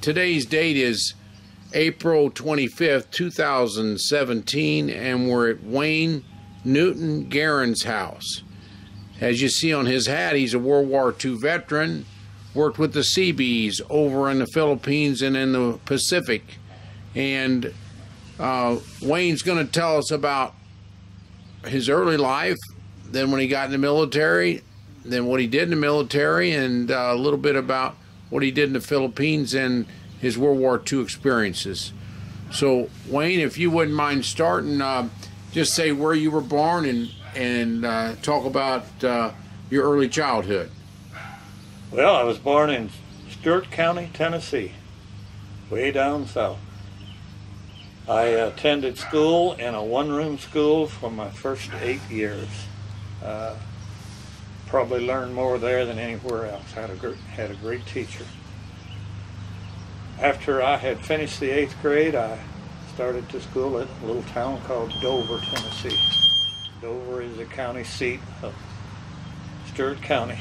today's date is April 25th, 2017, and we're at Wayne Geurin's house. As you see on his hat, he's a World War II veteran, worked with the Seabees over in the Philippines and in the Pacific. And Wayne's going to tell us about his early life, then when he got in the military, then what he did in the military, and a little bit about what he did in the Philippines and his World War II experiences. So, Wayne, if you wouldn't mind starting, just say where you were born and talk about your early childhood. Well, I was born in Stewart County, Tennessee, way down south. I attended school in a one-room school for my first 8 years. Probably learned more there than anywhere else. Had a great teacher. After I had finished the 8th grade, I started to school at a little town called Dover, Tennessee. Dover is the county seat of Stewart County.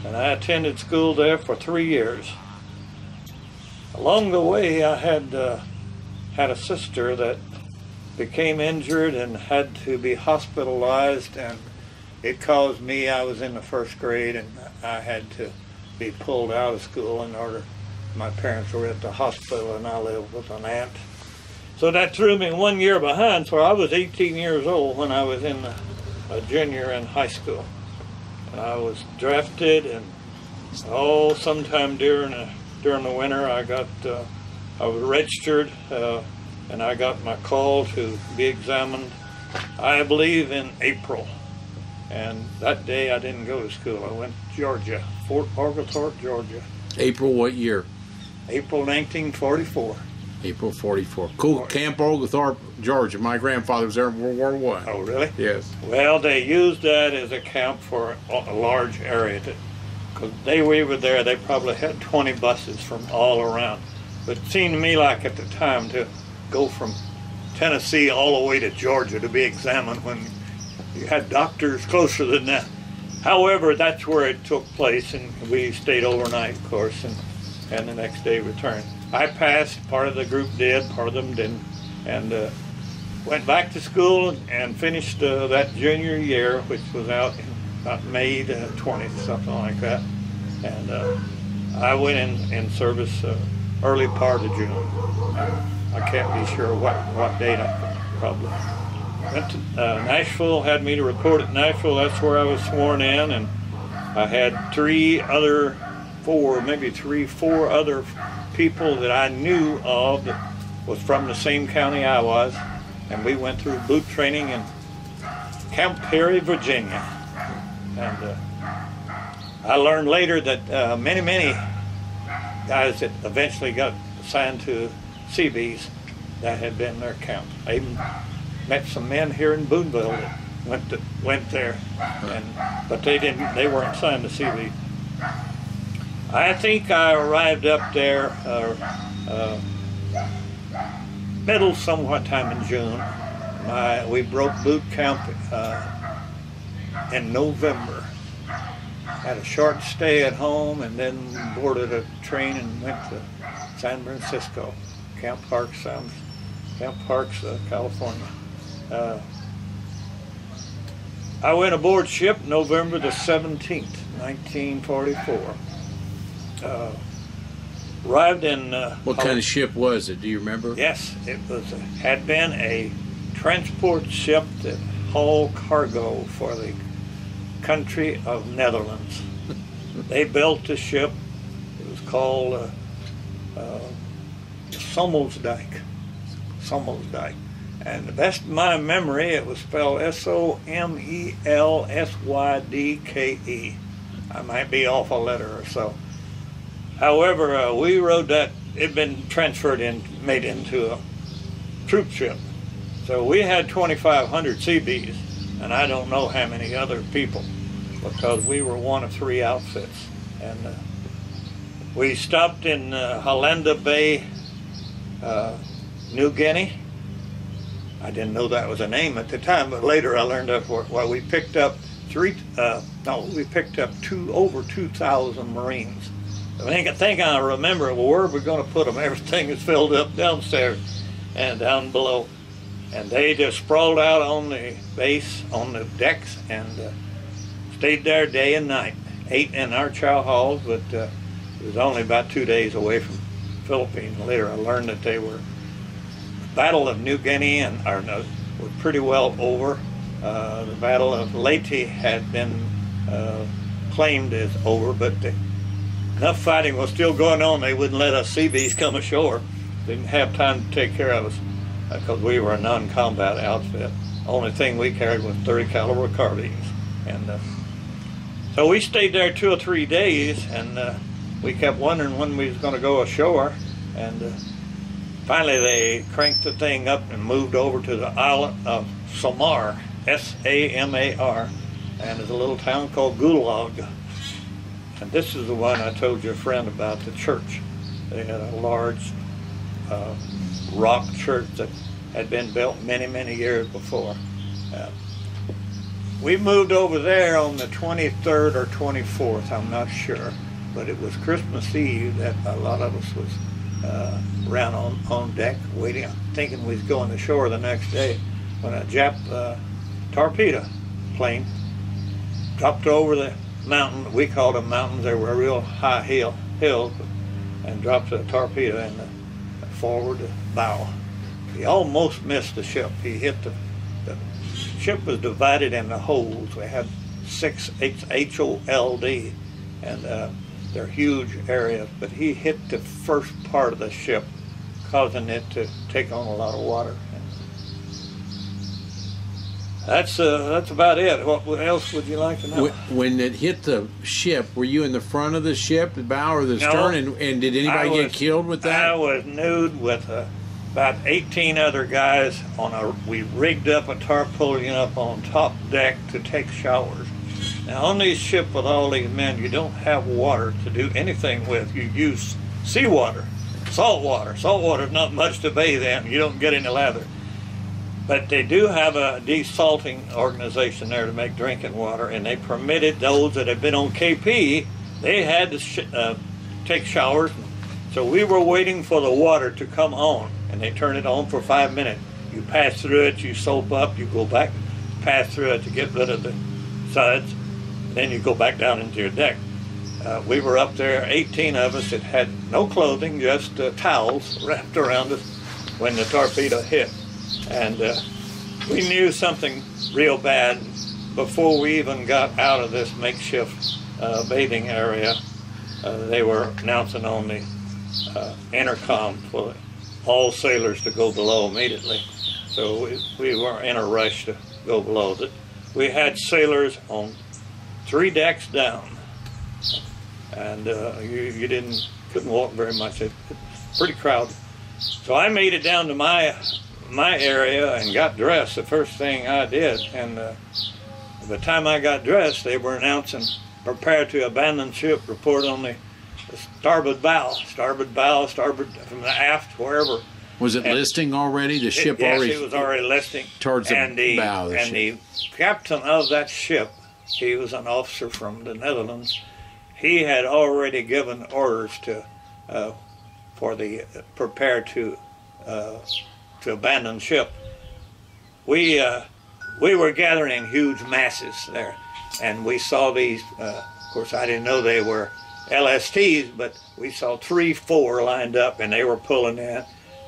And I attended school there for 3 years. Along the way, I had a sister that became injured and had to be hospitalized, and it caused me, I was in the 1st grade, and I had to be pulled out of school in order. My parents were at the hospital and I lived with an aunt. So that threw me 1 year behind, so I was 18 years old when I was in a junior in high school. And I was drafted, and sometime during the winter I was registered, and I got my call to be examined, I believe in April. And that day I didn't go to school. I went to Georgia, Fort Oglethorpe, Georgia. April what year? April 1944. April 44. Cool. Camp Oglethorpe, Georgia. My grandfather was there in World War I. Oh, really? Yes. Well, they used that as a camp for a large area. Because we were there, they probably had 20 buses from all around. But it seemed to me like at the time to go from Tennessee all the way to Georgia to be examined when you had doctors closer than that. However, that's where it took place, and we stayed overnight, of course, and the next day returned. I passed, part of the group did, part of them didn't, and went back to school and finished that junior year, which was out in about May the 20th, something like that. And I went in service early part of June. I can't be sure what date, probably. Went to Nashville, had me to report at Nashville. That's where I was sworn in, and I had four other people that I knew of that was from the same county I was, and we went through boot training in Camp Perry, Virginia. And I learned later that many guys that eventually got assigned to Seabees, that had been their camp. I even met some men here in Boonville that went there, but they weren't assigned to Seabees. I think I arrived up there middle somewhat time in June. We broke boot camp in November. Had a short stay at home and then boarded a train and went to San Francisco, Camp Parks, California. I went aboard ship November the 17th, 1944. Arrived in... what kind of ship was it? Do you remember? Yes, it had been a transport ship that hauled cargo for the country of Netherlands. They built the ship. It was called Sommelsdijk. And the best of my memory, it was spelled Somelsydke. I might be off a letter or so. However, we rode that. It'd been transferred made into a troop ship. So we had 2,500 Seabees, and I don't know how many other people, because we were one of 3 outfits. And we stopped in Hollanda Bay, New Guinea. I didn't know that was a name at the time, but later I learned that. Well, we picked up over 2,000 Marines I think I remember where we're going to put them. Everything is filled up downstairs and down below. And they just sprawled out on the base, on the decks, and stayed there day and night. Ate in our chow halls, but it was only about 2 days away from Philippines. Later I learned that they were, the Battle of New Guinea and were pretty well over. The Battle of Leyte had been claimed as over, but enough fighting was still going on. They wouldn't let us Seabees come ashore. Didn't have time to take care of us because we were a non-combat outfit. Only thing we carried was 30 caliber carbines. And so we stayed there 2 or 3 days, and we kept wondering when we was going to go ashore. And finally they cranked the thing up and moved over to the island of Samar, S-A-M-A-R, and there's a little town called Gulag. And this is the one I told your friend about, the church. They had a large rock church that had been built many, many years before. We moved over there on the 23rd or 24th, I'm not sure, but it was Christmas Eve that a lot of us was around on deck waiting, thinking we was going ashore the next day, when a Jap torpedo plane dropped over the mountain. We called them mountains. They were real high hills, and dropped a torpedo in the forward bow. He almost missed the ship. He hit the ship was divided into holes. We had 6 H-O-L-D, and they're huge areas, but he hit the first part of the ship, causing it to take on a lot of water. That's about it. What else would you like to know? When it hit the ship, were you in the front of the ship, the bow or the stern, and did anybody get killed with that? I was nude with about 18 other guys we rigged up a tarpaulin up on top deck to take showers. Now on these ships with all these men, you don't have water to do anything with. You use seawater, salt water. Salt water is not much to bathe in. You don't get any lather. But they do have a desalting organization there to make drinking water, and they permitted those that had been on KP, they had to take showers. So we were waiting for the water to come on, and they turn it on for 5 minutes. You pass through it, you soap up, you go back, pass through it to get rid of the suds, then you go back down into your deck. We were up there, 18 of us that had no clothing, just towels wrapped around us when the torpedo hit. And we knew something real bad before we even got out of this makeshift bathing area. They were announcing on the intercom for all sailors to go below immediately. So we weren't in a rush to go below. We had sailors on 3 decks down, and you couldn't walk very much. It's pretty crowded. So I made it down to my area and got dressed. The first thing I did, and by the time I got dressed, they were announcing, prepare to abandon ship, report on the starboard bow, starboard from the aft, wherever. Was it listing already? The ship already? Yes, it was already listing. Towards the bow of the ship. The captain of that ship, he was an officer from the Netherlands. He had already given orders for the prepare to abandon ship. We were gathering in huge masses there, and we saw these. Of course, I didn't know they were LSTs, but we saw 3, 4 lined up, and they were pulling in,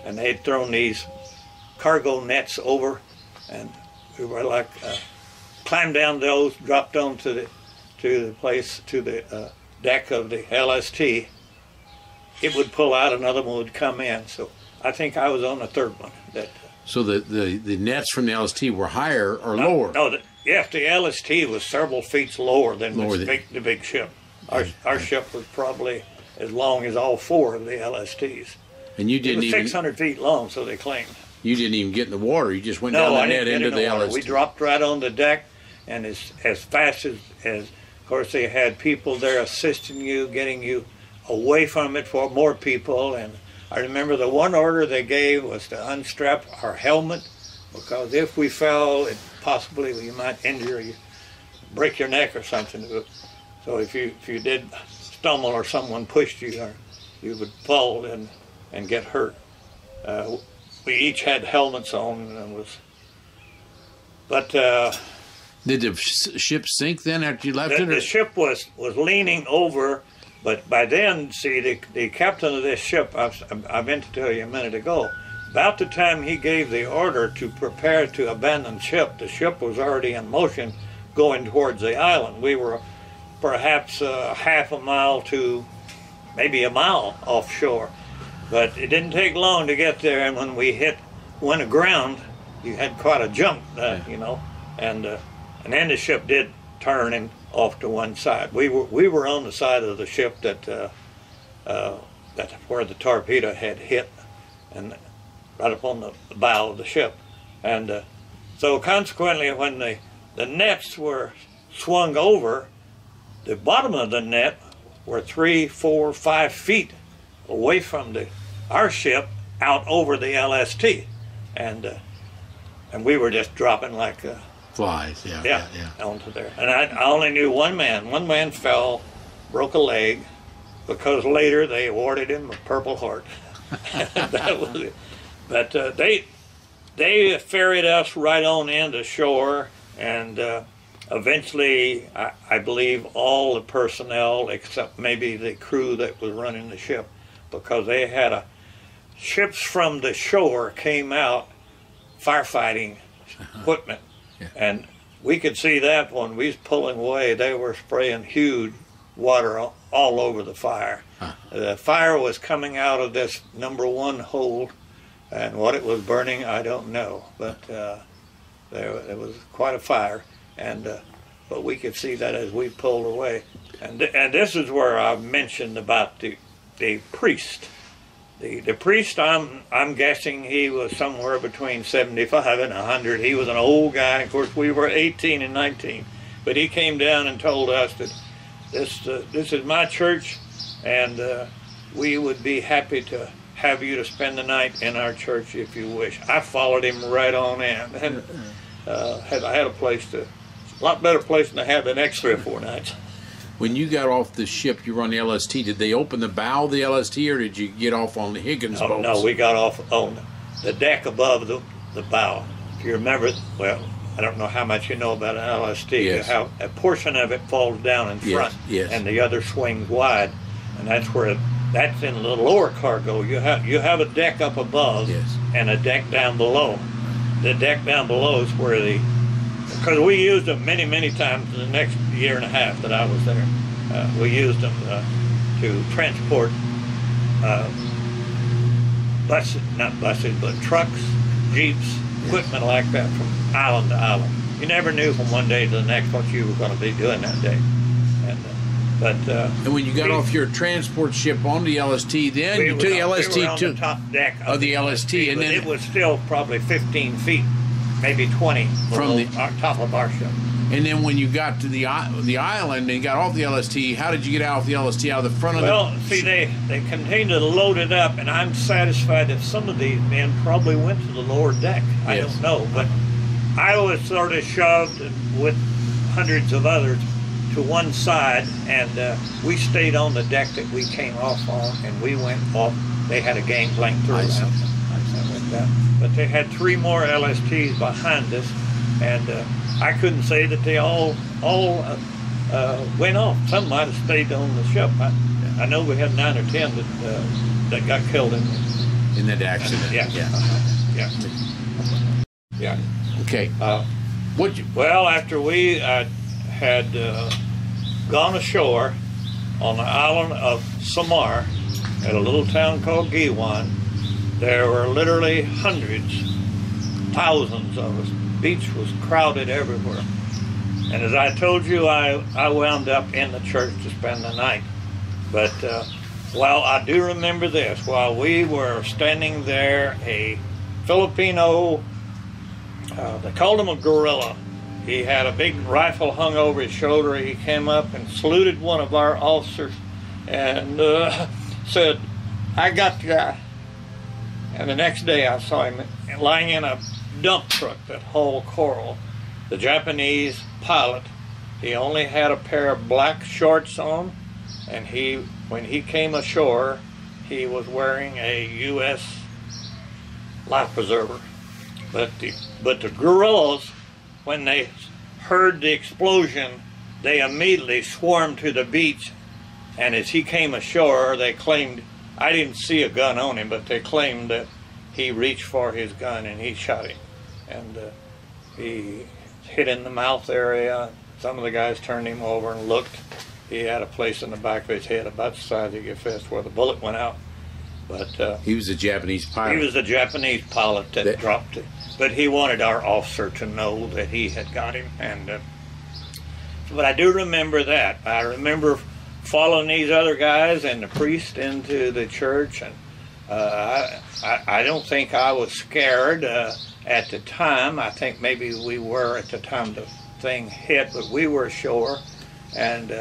and they'd thrown these cargo nets over, and we were like climbed down those, dropped onto the deck of the LST. It would pull out, another one would come in. So I think I was on the 3rd one. So the nets from the LST were higher or lower? No, the LST was several feet lower than the big ship. Our ship was probably as long as all 4 of the LSTs. And you didn't even 600 feet long, so they claimed. You didn't even get in the water. You just went down the net into the LST. We dropped right on the deck, and as fast as, of course, they had people there assisting you, getting you away from it for more people. And I remember the one order they gave was to unstrap our helmet, because if we fell, possibly you might injure you, break your neck or something. So if you did stumble or someone pushed you, or you would fall and get hurt. We each had helmets on, and it was. But did the ship sink then after you left it? The ship was leaning over, but by then, see, the captain of this ship, I meant to tell you a minute ago, about the time he gave the order to prepare to abandon ship, the ship was already in motion going towards the island. We were perhaps half a mile to maybe a mile offshore. But it didn't take long to get there, and when we went aground, you had quite a jump, you know, and then the ship did turn and off to one side. We were on the side of the ship that where the torpedo had hit, and right up on the bow of the ship, and so consequently, when the nets were swung over, the bottom of the net were 3, 4, 5 feet away from our ship out over the LST, and we were just dropping like flies, yeah, onto there. And I only knew one man. One man fell, broke a leg, because later they awarded him a Purple Heart. That was it. But they ferried us right on into shore, and eventually, I believe all the personnel, except maybe the crew that was running the ship, because they had ships from the shore came out firefighting equipment, and we could see that when we was pulling away. They were spraying huge water all over the fire. The fire was coming out of this #1 hold, and what it was burning, I don't know, but it was quite a fire, and but we could see that as we pulled away. And this is where I mentioned about the priest. The priest, I'm guessing he was somewhere between 75 and 100. He was an old guy. Of course, we were 18 and 19, but he came down and told us that this is my church, and we would be happy to have you to spend the night in our church if you wish. I followed him right on in, and I had a lot better place than I had the next 3 or 4 nights. When you got off the ship, you were on the LST, did they open the bow of the LST, or did you get off on the Higgins boats? No, we got off on the deck above the bow. If you remember, well, I don't know how much you know about an LST. Yes. How a portion of it falls down in front, and the other swings wide, and that's in the lower cargo. You have a deck up above, and a deck down below. The deck down below is where because we used them many times in the next year and a half that I was there. We used them to transport not buses, but trucks, jeeps, equipment like that from island to island. You never knew from one day to the next what you were going to be doing that day. And when you got off your transport ship on the LST, then you took the LST to the top deck of the LST, and then it was still probably 15 feet, maybe 20 from the top of our ship. And then when you got to the island and got off the LST, how did you get out of the LST, out of the front of the... Well, see, they continued to load it up, and I'm satisfied that some of these men probably went to the lower deck. I don't know, but I was sort of shoved with hundreds of others to one side, and we stayed on the deck that we came off on, and we went off. They had a gangplank through that. But they had 3 more LSTs behind us, and I couldn't say that they all went off. Some might have stayed on the ship. I know we had 9 or 10 that got killed in that accident. Yeah. Okay. Well, after we had gone ashore on the island of Samar at a little town called Geurin, there were literally hundreds, thousands of us. Beach was crowded everywhere. And as I told you, I wound up in the church to spend the night. But while I do remember this, while we were standing there, a Filipino, they called him a guerrilla. He had a big rifle hung over his shoulder. He came up and saluted one of our officers and said, "I got the guy." And the next day I saw him lying in a dump truck that hauled coral. The Japanese pilot, he only had a pair of black shorts on and when he came ashore, he was wearing a U.S. life preserver. But the guerrillas, when they heard the explosion, they immediately swarmed to the beach, and as he came ashore, they claimed, I didn't see a gun on him, but they claimed that he reached for his gun and he shot him. And he hit in the mouth area. Some of the guys turned him over and looked. He had a place in the back of his head about the size of your fist where the bullet went out. But he was a Japanese pilot. He was a Japanese pilot that dropped it. But he wanted our officer to know that he had got him. And but I do remember that. I remember following these other guys and the priest into the church, and I don't think I was scared at the time. I think maybe we were at the time the thing hit, but we were ashore, and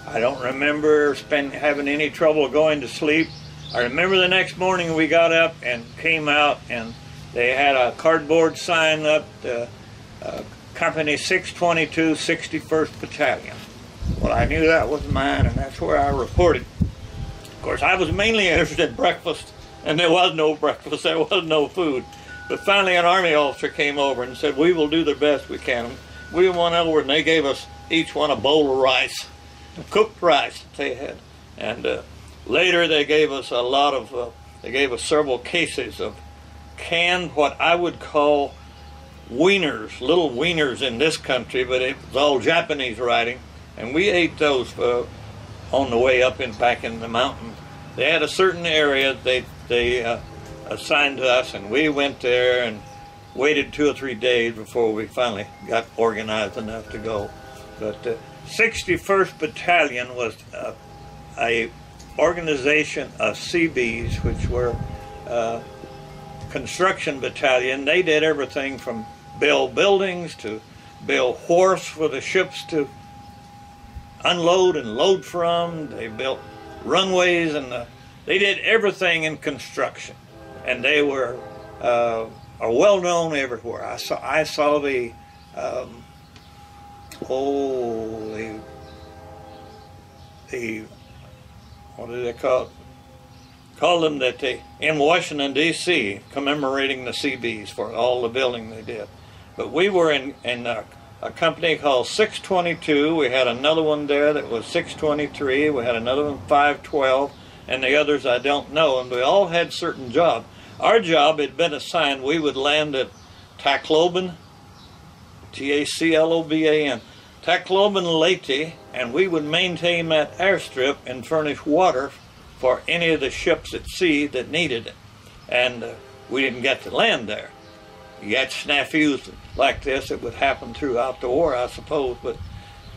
I don't remember having any trouble going to sleep. I remember the next morning we got up and came out, and they had a cardboard sign up, Company 622, 61st Battalion. Well, I knew that was mine, and that's where I reported. Of course, I was mainly interested in breakfast, and there was no breakfast, there was no food. But finally an Army officer came over and said, we will do the best we can. We went over and they gave us each one a bowl of rice, cooked rice that they had. And later they gave us a lot of, they gave us several cases of canned, what I would call wieners, little wieners in this country, but it was all Japanese writing. And we ate those on the way up and back in the mountains. They had a certain area they assigned to us, and we went there and waited 2 or 3 days before we finally got organized enough to go. But 61st Battalion was a organization of Seabees, which were construction battalion. They did everything from build buildings to build wharfs for the ships to unload and load from. They built runways, and they did everything in construction, and they were are well known everywhere. I saw the what do they call it? Call them that they in Washington D.C. commemorating the Seabees for all the building they did. But we were in a company called 622. We had another one there that was 623. We had another one 512, and the others I don't know. And we all had certain jobs. Our job had been assigned. We would land at Tacloban, Tacloban, Tacloban, Leyte, and we would maintain that airstrip and furnish water for any of the ships at sea that needed it. And we didn't get to land there. You had snafus like this. It would happen throughout the war, I suppose. But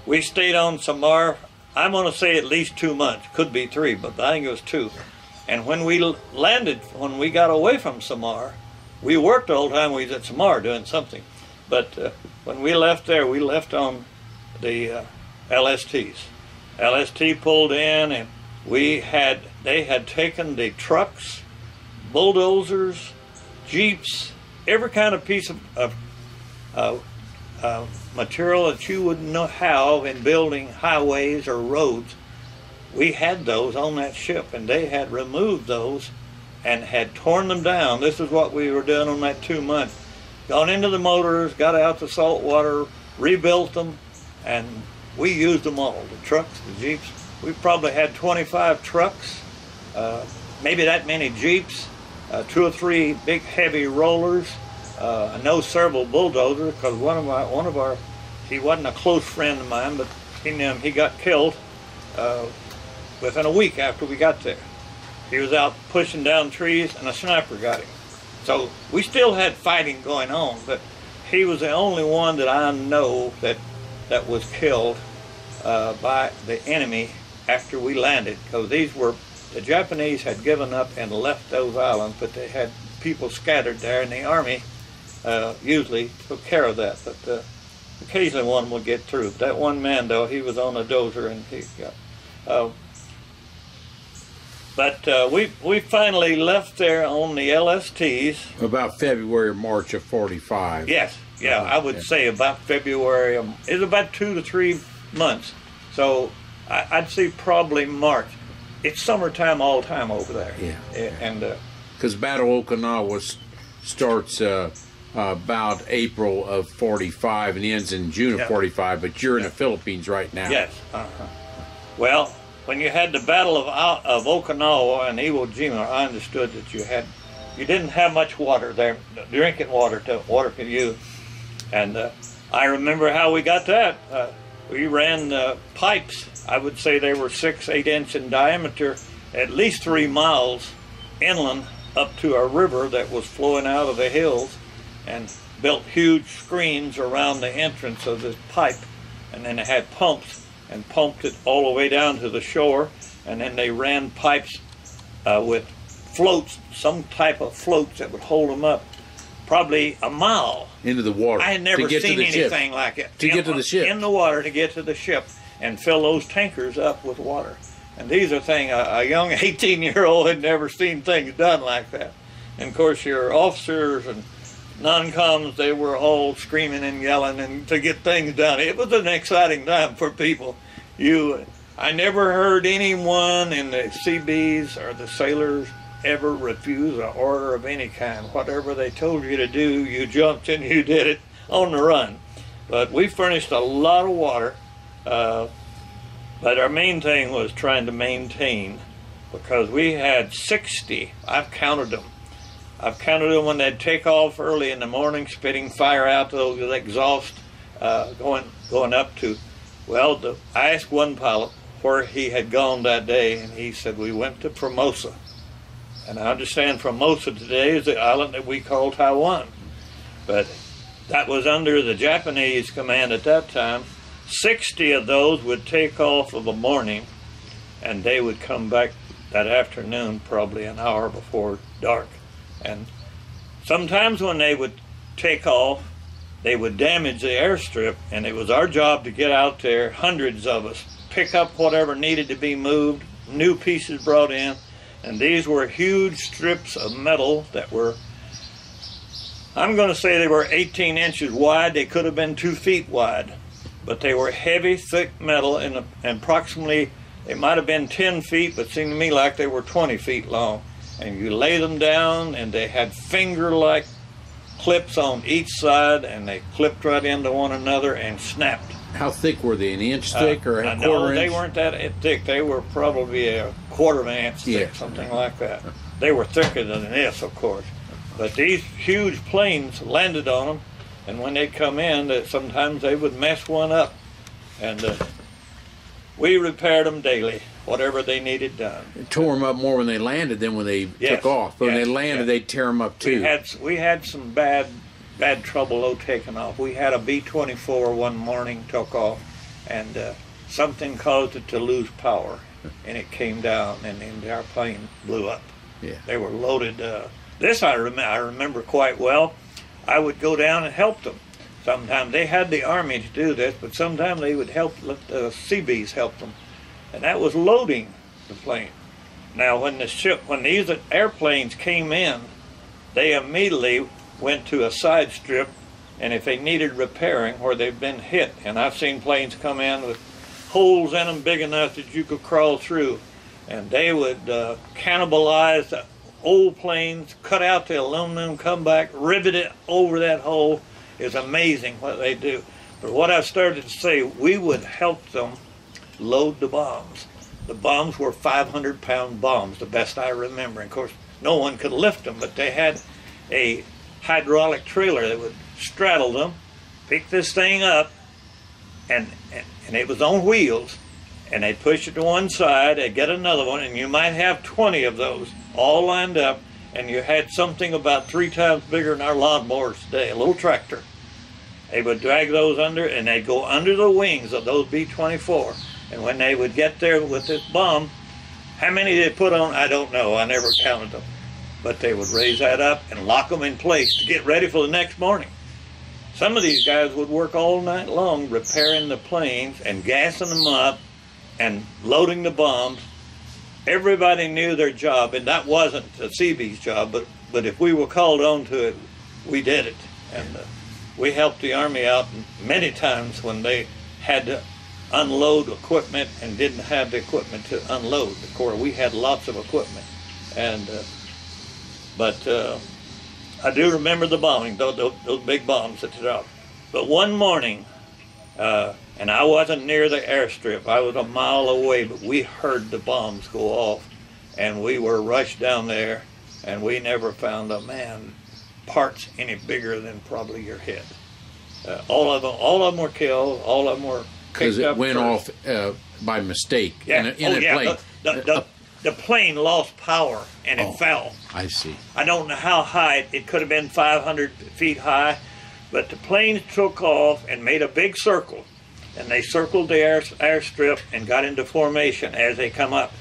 we stayed on Samar, I'm going to say at least 2 months. Could be 3, but I think it was 2. And when we landed, when we got away from Samar, we worked the whole time we was at Samar doing something. But when we left there, we left on the LSTs. LST pulled in, and they had taken the trucks, bulldozers, jeeps, every kind of piece of material that you would know how in building highways or roads. We had those on that ship, and they had removed those and had torn them down. This is what we were doing on that 2 months. Gone into the motors, got out the salt water, rebuilt them, and we used them all. The trucks, the jeeps. We probably had 25 trucks, maybe that many jeeps, 2 or 3 big heavy rollers. I know several bulldozers, because one of our, he wasn't a close friend of mine, but he got killed within a week after we got there. He was out pushing down trees, and a sniper got him. So we still had fighting going on, but he was the only one that I know that was killed by the enemy after we landed, because the Japanese had given up and left those islands, but they had people scattered there, and the Army usually took care of that. But occasionally one would get through. That one man, though, he was on a dozer, and he got. But we finally left there on the LSTs. About February or March of 45. Yes, yeah, I would say about February. It was about 2 to 3 months. So I'd say probably March. It's summertime all the time over there. Yeah. And because Battle of Okinawa starts about April of 45 and ends in June of 45, but you're in the Philippines right now. Yes. Well, when you had the Battle of Okinawa and Iwo Jima, I understood that you didn't have much water there, drinking water for you. And I remember how we got that. We ran pipes. I would say they were 6-8 inch in diameter, at least 3 miles inland up to a river that was flowing out of the hills, and built huge screens around the entrance of this pipe. And then they had pumps and pumped it all the way down to the shore. And then they ran pipes with floats, some type of floats that would hold them up probably a mile into the water. I had never seen anything like it. To get to the ship. In the water to get to the ship and fill those tankers up with water. And these are things, a young 18-year-old had never seen things done like that. And of course your officers and non-coms, they were all screaming and yelling and to get things done. It was an exciting time for people. I never heard anyone in the Seabees or the sailors ever refuse an order of any kind. Whatever they told you to do, you jumped and you did it on the run. But we furnished a lot of water, but our main thing was trying to maintain, because we had 60, I've counted them when they'd take off early in the morning, spitting fire out those exhaust, going up to, well, I asked one pilot where he had gone that day, and he said, we went to Formosa. And I understand Formosa today is the island that we call Taiwan. But that was under the Japanese command at that time. 60 of those would take off of a morning, and they would come back that afternoon, probably an hour before dark. And sometimes when they would take off, they would damage the airstrip, and it was our job to get out there, hundreds of us, pick up whatever needed to be moved, new pieces brought in. And these were huge strips of metal that were, I'm going to say they were 18 inches wide. They could have been 2 feet wide. But they were heavy, thick metal, and approximately, they might have been 10 feet, but seemed to me like they were 20 feet long. And you lay them down, and they had finger-like clips on each side, and they clipped right into one another and snapped. How thick were they? An inch thick or a quarter inch? No, they weren't that thick. They were probably a quarter of an inch thick, something like that. They were thicker than this, of course. But these huge planes landed on them, and when they'd come in, sometimes they would mess one up. And we repaired them daily, whatever they needed done. It tore them up more when they landed than when they took off. But when they landed, they'd tear them up too. We had some bad trouble though taking off. We had a B-24 one morning took off, and something caused it to lose power, and it came down, and the entire plane blew up. Yeah. They were loaded. This I remember quite well. I would go down and help them. Sometimes they had the Army to do this, but sometimes they would let the Seabees help them, and that was loading the plane. Now, when these airplanes came in, they immediately went to a side strip, and if they needed repairing where they've been hit, and I've seen planes come in with holes in them big enough that you could crawl through, and they would cannibalize the old planes, cut out the aluminum, come back, rivet it over that hole. It's amazing what they do. But what I started to say, we would help them load the bombs. The bombs were 500-pound bombs, the best I remember. And of course, no one could lift them, but they had a hydraulic trailer that would straddle them, pick this thing up, and it was on wheels, and they'd push it to one side, they'd get another one, and you might have 20 of those all lined up, and you had something about 3 times bigger than our lawnmowers today, a little tractor. They would drag those under, and they'd go under the wings of those B-24. And when they would get there with this bomb, how many they put on, I don't know. I never counted them. But they would raise that up and lock them in place to get ready for the next morning. Some of these guys would work all night long repairing the planes and gassing them up and loading the bombs. Everybody knew their job, and that wasn't the Seabees' job, but if we were called on to it, we did it. And we helped the Army out many times when they had to unload equipment and didn't have the equipment to unload. Of course, we had lots of equipment, and but I do remember the bombing, those big bombs that dropped. But one morning, and I wasn't near the airstrip, I was a mile away, but we heard the bombs go off, and we were rushed down there, and we never found a man parts any bigger than probably your head. All of them were killed. All of them were because it went first. off by mistake Yeah. in a plane. The plane lost power and it fell. I see. I don't know how high. It could have been 500 feet high, but the plane took off and made a big circle, and they circled the airstrip and got into formation as they come up.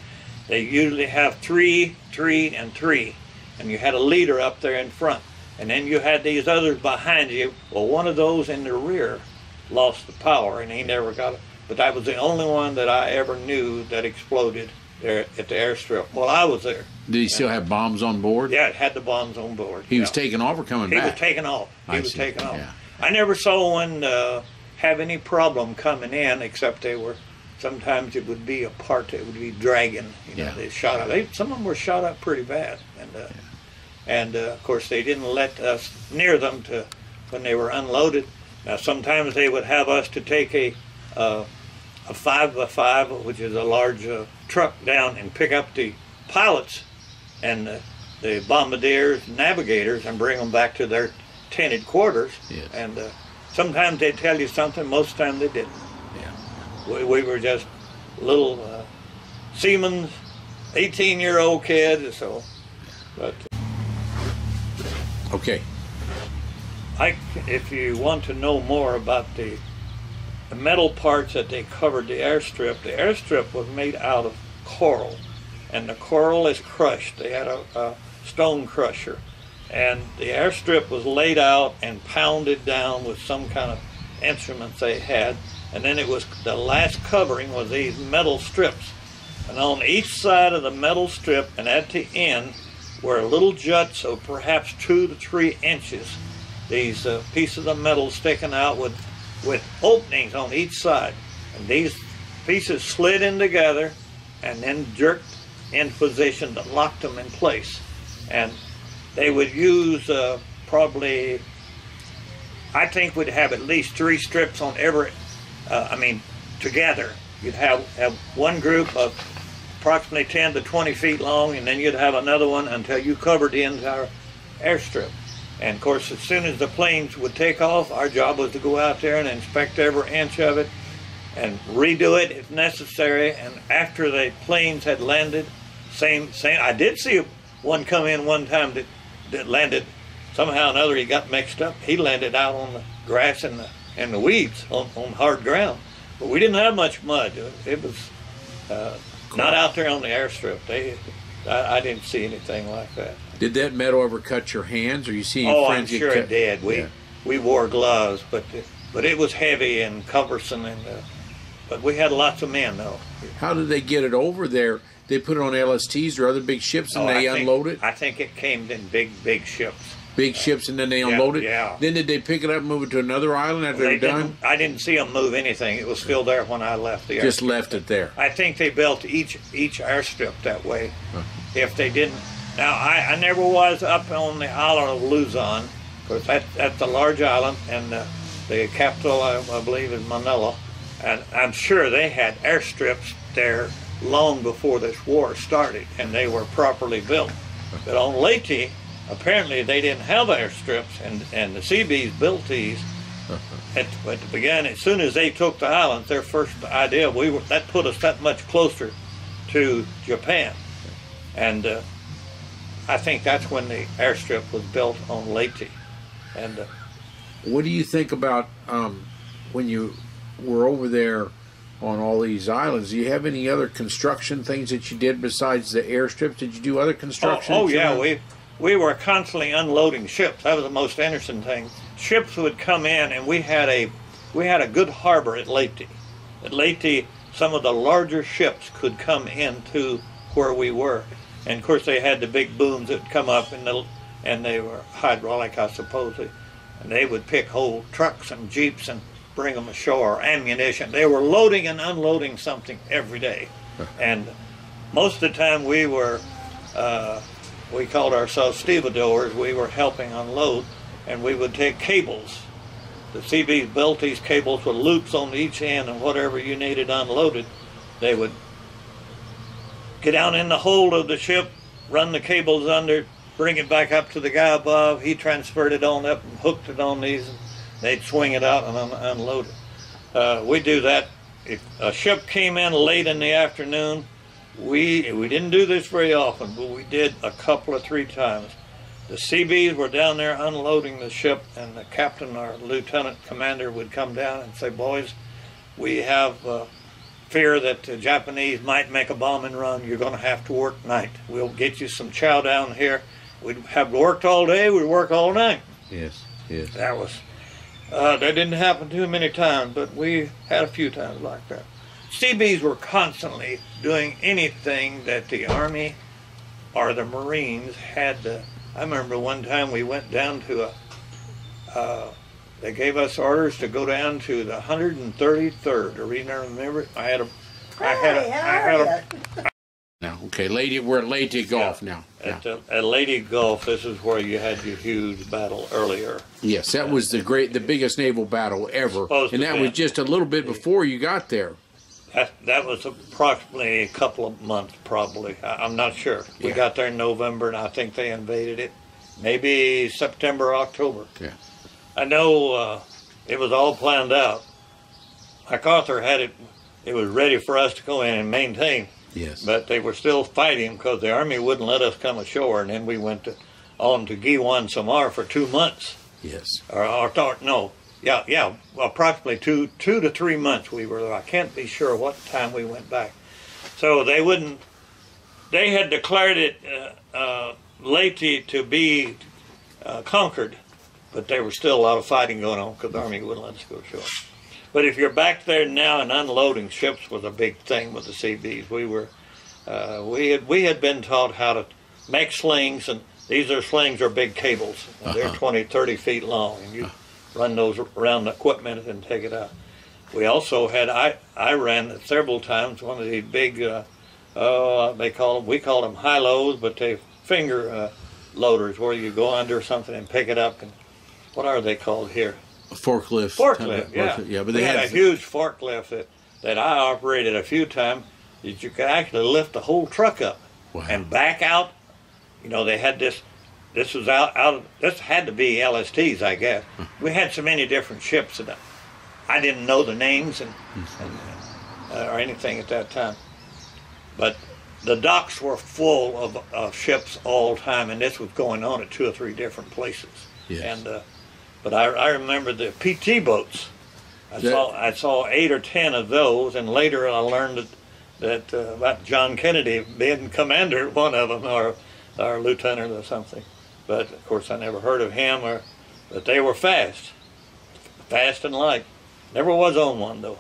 They usually have 3, 3, and 3, and you had a leader up there in front, and then you had these others behind you. Well, one of those in the rear lost the power, and he never got it. But that was the only one that I ever knew that exploded there at the airstrip. Well, I was there. Did he still have bombs on board? Yeah, it had the bombs on board. He was taking off or coming back? He was taking off. He was taking off. Yeah. I never saw one have any problem coming in, except they were, sometimes it would be a part that would be dragging. You know, they shot up. Some of them were shot up pretty bad. And of course, they didn't let us near them when they were unloaded. Now, sometimes they would have us to take a 5x5, which is a large truck, down and pick up the pilots and the bombardiers, navigators, and bring them back to their tented quarters. Yes. And sometimes they'd tell you something, most of the time they didn't. Yeah. We were just little seamen, 18-year-old kids, so. But okay. If you want to know more about the metal parts that they covered the airstrip was made out of coral, and the coral is crushed. They had a stone crusher, and the airstrip was laid out and pounded down with some kind of instruments they had, and then the last covering was these metal strips, and on each side of the metal strip and at the end were little juts of perhaps 2 to 3 inches, these pieces of metal sticking out with openings on each side, and these pieces slid in together and then jerked in position that locked them in place. And they would use probably, I think we'd have at least 3 strips on every, together. You'd have one group of approximately 10 to 20 feet long, and then you'd have another one until you covered the entire airstrip. And of course, as soon as the planes would take off, our job was to go out there and inspect every inch of it and redo it if necessary. And after the planes had landed, same. I did see one come in one time that landed somehow or another. He got mixed up. He landed out on the grass and the weeds on hard ground. But we didn't have much mud. It was not out there on the airstrip. I didn't see anything like that. Did that metal ever cut your hands, or you see? I'm sure it did. We wore gloves, but it was heavy and cumbersome, but we had lots of men though. How did they get it over there? They put it on LSTs or other big ships, and they unload it. I think it came in big ships. Big ships, and then they unload it. Yeah. Then did they pick it up and move it to another island after they're done? I didn't see them move anything. It was still there when I left the airstrip. Just left it there. I think they built each airstrip that way. If they didn't. Now, I never was up on the island of Luzon, because that's a large island, and the capital, I believe, is Manila. And I'm sure they had airstrips there long before this war started, and they were properly built. But on Leyte, apparently they didn't have airstrips, and the Seabees built these at the beginning. As soon as they took the island, their first idea, that put us that much closer to Japan. And I think that's when the airstrip was built on Leyte. And what do you think about when you were over there on all these islands? Do you have any other construction things that you did besides the airstrips? Did you do other construction? Oh yeah, we were constantly unloading ships. That was the most interesting thing. Ships would come in, and we had a good harbor at Leyte. At Leyte, some of the larger ships could come into where we were. And of course, they had the big booms that would come up, and they were hydraulic, I suppose. And they would pick whole trucks and jeeps and bring them ashore, ammunition. They were loading and unloading something every day. And most of the time we called ourselves stevedores. We were helping unload, and we would take cables. The CBs built these cables with loops on each end, and whatever you needed unloaded, they would get down in the hold of the ship, run the cables under, bring it back up to the guy above. He transferred it on up and hooked it on these, and they'd swing it out and unload it. We do that. If a ship came in late in the afternoon, we didn't do this very often, but we did a couple of 3 times. The CBs were down there unloading the ship, and the captain or lieutenant commander would come down and say, "Boys, we have fear that the Japanese might make a bombing run. You're going to have to work night. We'll get you some chow down here." We'd have worked all day, we'd work all night. Yes, yes. That was, that didn't happen too many times, but we had a few times like that. CBs were constantly doing anything that the Army or the Marines had to. I remember one time we went down to they gave us orders to go down to the 133rd Arena. Remember, I had a Now, okay, we're at Leyte Gulf now. At Leyte Gulf, this is where you had your huge battle earlier. Yes, that was the biggest naval battle ever, and that was just a little bit before you got there. That was approximately a couple of months, probably. I'm not sure. We got there in November, and I think they invaded it maybe September, October. Yeah. I know it was all planned out. MacArthur had it. It was ready for us to go in and maintain. Yes. But they were still fighting because the Army wouldn't let us come ashore, and then we went on to Geurin, Samar for 2 months. Yes. Approximately two to 3 months we were there. I can't be sure what time we went back. So they had declared it Leyte to be conquered, but there was still a lot of fighting going on because the Army wouldn't let us go ashore. But if you're back there now, and unloading ships was a big thing with the CBs. We had been taught how to make slings, and slings are big cables. They're 20, 30 feet long, and you run those around the equipment and take it out. We also had, I ran several times one of these big, we call them high-lows, but they finger loaders where you go under something and pick it up. And what are they called here? A forklift. Forklift, yeah. Yeah, but they had a huge forklift that I operated a few times that you could actually lift the whole truck up and back out. You know, they had this. This was this had to be LSTs, I guess. We had so many different ships that I didn't know the names or anything at that time. But the docks were full of ships all the time, and this was going on at 2 or 3 different places. Yes. And but I remember the PT boats. I saw 8 or 10 of those, and later I learned that about John Kennedy being commander, one of them, or lieutenant or something. But of course I never heard of him. But they were fast and light. Never was on one though.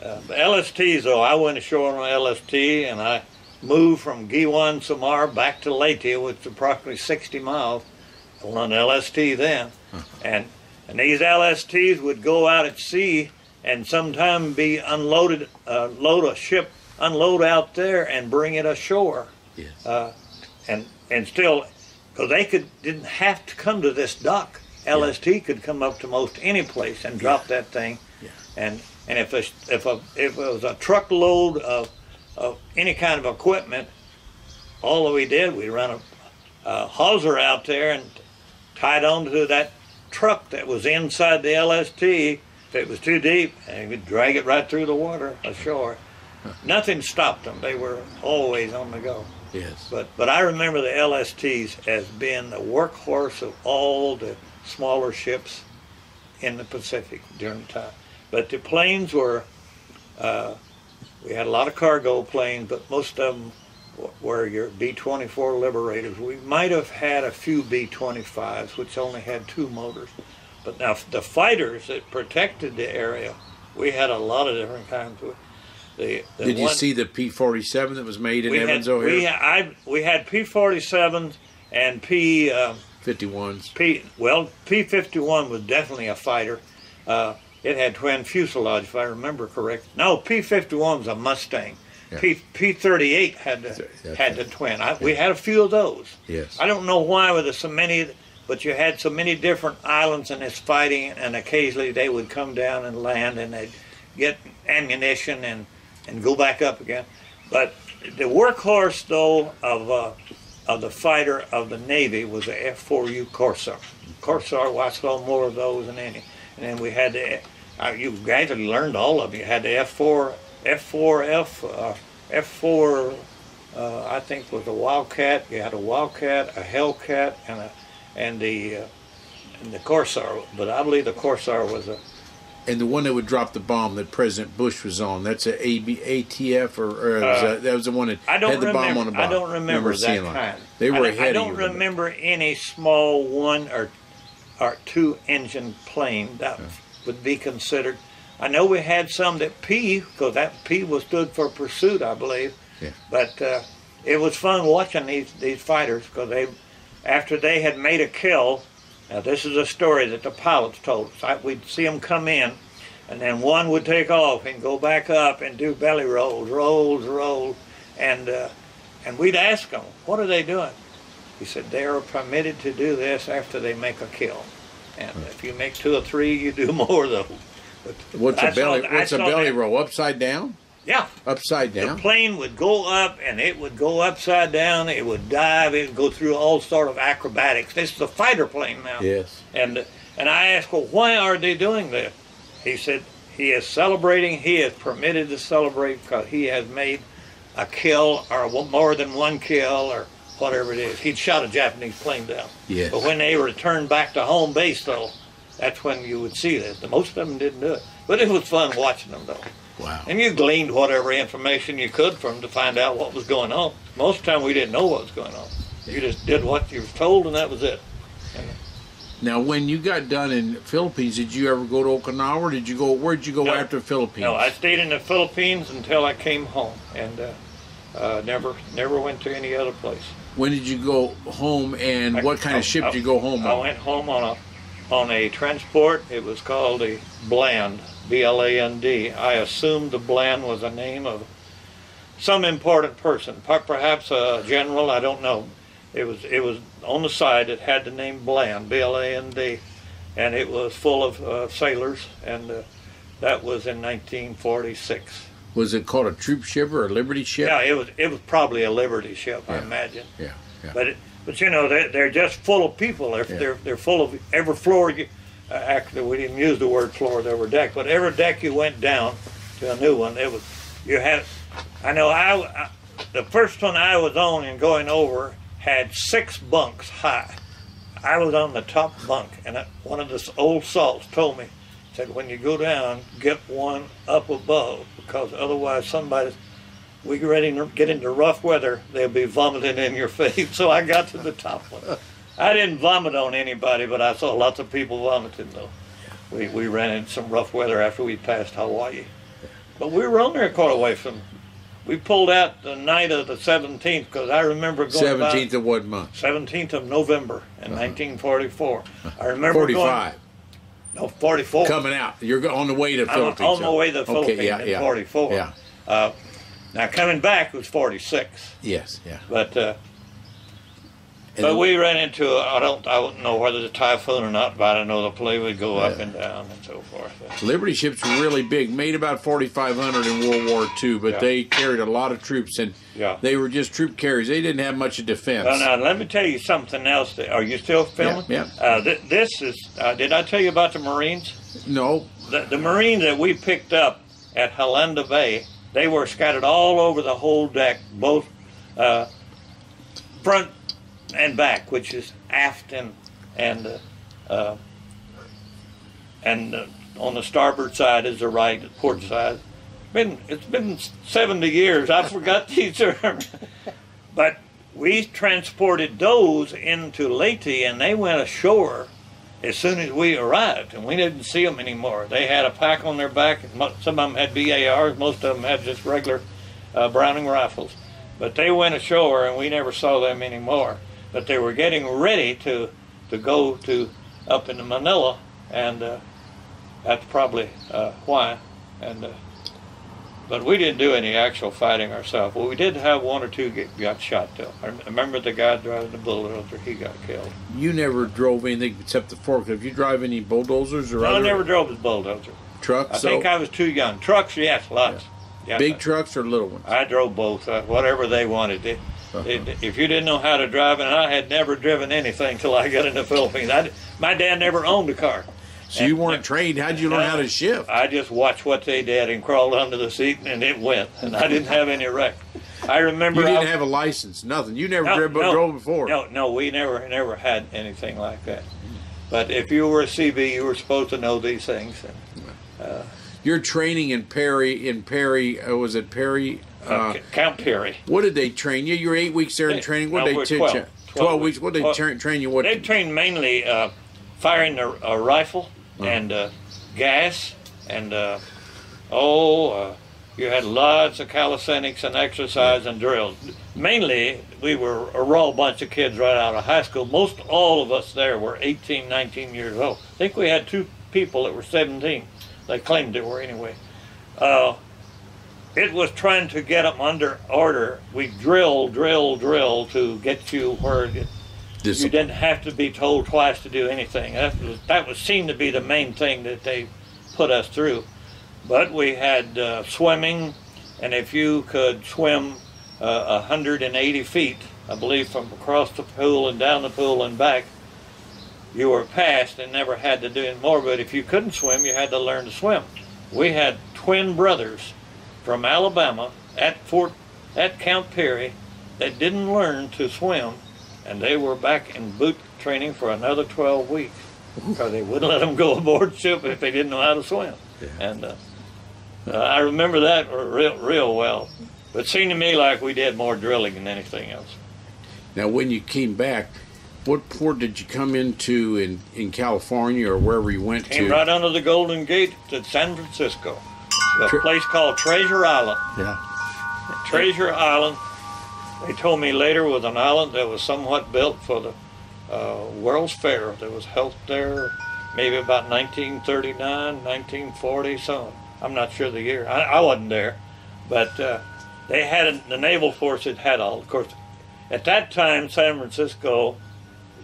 LSTs though, I went ashore on an LST, and I moved from Geurin, Samar back to Leyte, which is approximately 60 miles. On an LST then, and these LSTs would go out at sea and sometime be unloaded, load a ship, unload out there and bring it ashore. Yes. And still, because they didn't have to come to this dock. LST could come up to most any place and drop that thing. Yeah. And if it was a truckload of any kind of equipment, all that we did, we run a hawser out there and tied onto that truck that was inside the LST. If it was too deep, and we'd drag it right through the water ashore. Nothing stopped them. They were always on the go. Yes. But I remember the LSTs as being the workhorse of all the smaller ships in the Pacific during the time. But the planes were, we had a lot of cargo planes, but most of them were your B-24 Liberators. We might have had a few B-25s, which only had 2 motors. But now the fighters that protected the area, we had a lot of different kinds. Did you see the P-47 that was made in Evans, Ohio? We had P-47s and P-51s. P-51s. P-51 was definitely a fighter. it had twin fuselage, if I remember correct. No, P-51 was a Mustang. Yeah. P-38 had the twin. We had a few of those. Yes. I don't know why with so many, but you had so many different islands in this fighting, and occasionally they would come down and land, and they'd get ammunition and go back up again. But the workhorse, though, of the fighter of the Navy was the F-4U Corsair. Corsair, I saw more of those than any. And then we had the, you gradually learned all of them. You had the F4, I think was a Wildcat. You had a Wildcat, a Hellcat, and the Corsair. But I believe the Corsair was a. And the one that would drop the bomb that President Bush was on, that's a ATF, or that was the one that had the bomb on the bottom. I don't remember that kind. They were ahead I don't remember any small 1 or 2 engine plane that would be considered. I know we had some that P, because that P was stood for pursuit, I believe. Yeah. But it was fun watching these fighters, because after they had made a kill. Now, this is a story that the pilots told us. We'd see them come in, and then one would take off and go back up and do belly rolls, and we'd ask them, what are they doing? He said, they are permitted to do this after they make a kill. And if you make 2 or 3, you do more, though. What's a belly roll? Upside down? Yeah. Upside down? The plane would go up, and it would go upside down. It would dive. It would go through all sort of acrobatics. This is a fighter plane now. Yes. And I asked, well, why are they doing this? He said he is celebrating. He is permitted to celebrate because he has made a kill or more than 1 kill or whatever it is. He'd shot a Japanese plane down. Yes. But when they returned back to home base, though, that's when you would see this. Most of them didn't do it. But it was fun watching them, though. Wow. And you gleaned whatever information you could from them to find out what was going on. Most of the time we didn't know what was going on. You just did what you were told, and that was it. Now, when you got done in the Philippines, did you ever go to Okinawa, or where'd you go after the Philippines? No, I stayed in the Philippines until I came home, and never went to any other place. When did you go home, and what kind of ship did you go home on? I went home on a transport. It was called a Bland, B-L-A-N-D. I assumed the Bland was a name of some important person, perhaps a general, I don't know. It was on the side, it had the name Bland, B-L-A-N-D, and it was full of sailors, and that was in 1946. Was it called a troop ship or a liberty ship? Yeah, it was probably a liberty ship, I imagine. Yeah. But you know, they're just full of people. They're full of every floor. Actually, we didn't use the word floor. There were deck, but every deck you went down to a new one. You had. I know. The first one I was on and going over had 6 bunks high. I was on the top bunk, and one of the old salts told me, said, when you go down, get one up above, because otherwise we get ready to get into rough weather, they'll be vomiting in your face. So I got to the top one. I didn't vomit on anybody, but I saw lots of people vomiting, though. We ran into some rough weather after we passed Hawaii. But we were on there quite a way from. We pulled out the night of the 17th, because I remember going 17th of what month? 17th of November in 1944. I remember 45. No, 44. Coming out. You're on the way to the Philippines. On the way to the Philippines in 44. Yeah. Now coming back was 46. Yes, yeah. But we ran into I don't know whether it's a typhoon or not, but I know the plane would go up and down and so forth. Liberty ships were really big, made about 4,500 in World War II, but they carried a lot of troops, and they were just troop carriers. They didn't have much of defense. Well, now let me tell you something else. Are you still filming? Yeah. This is. Did I tell you about the Marines? No. The Marines that we picked up at Halanda Bay, they were scattered all over the whole deck, both front and back, which is aft and on the starboard side is the right, the port side. It's been 70 years. I forgot these terms. But we transported those into Leyte, and they went ashore as soon as we arrived, and we didn't see them anymore. They had a pack on their back. Some of them had BARs. Most of them had just regular Browning rifles. But they went ashore, and we never saw them anymore. But they were getting ready to go to up into Manila, and that's probably why. And but we didn't do any actual fighting ourselves. Well, we did have one or two got shot though. I remember the guy driving the bulldozer, he got killed. You never drove anything except the forklift. You drive any bulldozers or No, I never drove the bulldozer. Trucks? I think I was too young. Trucks, yes, lots. Yeah. Big trucks or little ones? I drove both, whatever they wanted. If you didn't know how to drive, and I had never driven anything till I got in the Philippines. My dad never owned a car. So you weren't trained. How'd you learn how to shift? I just watched what they did and crawled under the seat, and it went. And I didn't have any wreck. I remember you didn't have a license, nothing. You never drove before. No, we never had anything like that. But if you were a CB, you were supposed to know these things. Your training in Perry, was it Perry? Camp Perry. What did they train you? You were 8 weeks there in training. What did they teach you? 12 weeks. What did they train you? They trained mainly firing a rifle and gas, and you had lots of calisthenics and exercise and drills. Mainly, we were a raw bunch of kids right out of high school. Most all of us there were 18, 19 years old. I think we had 2 people that were 17. They claimed they were anyway. It was trying to get them under order. We drill to get you where you didn't have to be told twice to do anything. That was seen to be the main thing that they put us through. But we had swimming, and if you could swim 180 feet, I believe, from across the pool and down the pool and back, you were passed and never had to do any more. But if you couldn't swim, you had to learn to swim. We had twin brothers from Alabama at Camp Perry that didn't learn to swim, and they were back in boot training for another 12 weeks because they wouldn't let them go aboard ship if they didn't know how to swim. Yeah. And I remember that real well. But it seemed to me like we did more drilling than anything else. Now, when you came back, what port did you come into in California or wherever you went to? Came right under the Golden Gate to San Francisco, a place called Treasure Island. Yeah. Treasure Island, they told me later, was an island that was somewhat built for the World's Fair that was held there maybe about 1939, 1940, so I'm not sure the year. I wasn't there, but they had the naval force had all. Of course, at that time, San Francisco,